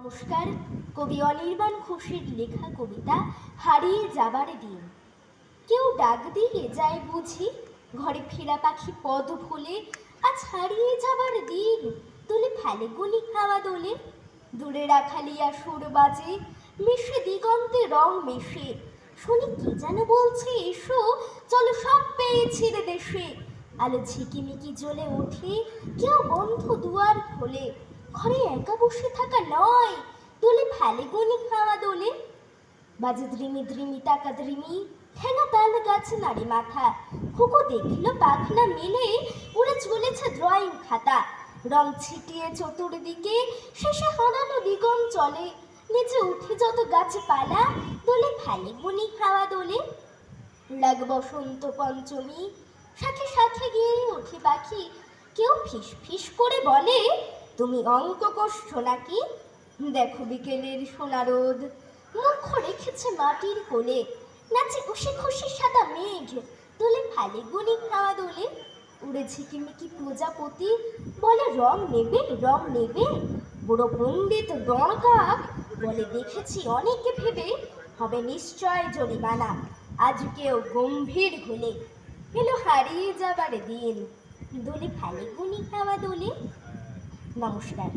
নমস্কার। কবি অনির্বাণ ঘোষের লেখা কবিতা হারিয়ে যাবার দিন। কেউ ডাক দিয়ে যায় বুঝি, ঘরে ফেরা পাখি পদ ভুলে। আজ হারিয়ে যাবার দিন, তোলে ফেলে গুলি হাওয়া দোলে। দূরে রাখালিয়া সুর বাজে, মিশে দিগন্তে রং মেশে। শুনি কি যেন বলছে, এসো চলো সব পেয়েছি রে দেশে। আলো ঝিকিমিকি জ্বলে ওঠে, কেউ বন্ধ দুয়ার খোলে। ঘরে একা বসে থাকা নয়, তোলে ফেলে গুনি হাওয়া দোলে। বাজে দ্রিমি দ্রিমি টাকা দ্রিমি, ঠেঙা তাল গাছ নাড়ে মাথা। খুকু দেখলো পাখনা মেলে, উড়ে চলেছে ড্রয়িং খাতা। রং ছিটিয়ে চতুর্দিকে, শেষে হারানো দিগন চলে। নিচে উঠে যত গাছপালা, দোলে ফেলে গুনি হাওয়া দোলে। লাগ বসন্ত পঞ্চমী, সাথে সাথে গিয়ে ওঠে পাখি। কেউ ফিস ফিস করে বলে, তুমি অঙ্ক করছো নাকি? দেখো বিকেলের সোনা রোদ মুখ রেখেছে মাটির কোলে। নাচে খুশি খুশি সাদা মেঘ, তোলে ফেলে গুনি হাওয়া দোলে। উড়ে ঝিকিমিকি প্রজাপতি, বলে রং নেবে রং নেবে। বুড়ো পণ্ডিত দরকার বলে, দেখেছি অনেকে ভেবে, হবে নিশ্চয় জরিমানা। আজকেও গম্ভীর হলে, এলো হারিয়ে যাবার দিন, দোলে ফেলে গুনি হাওয়া দোলে। নমস্কার।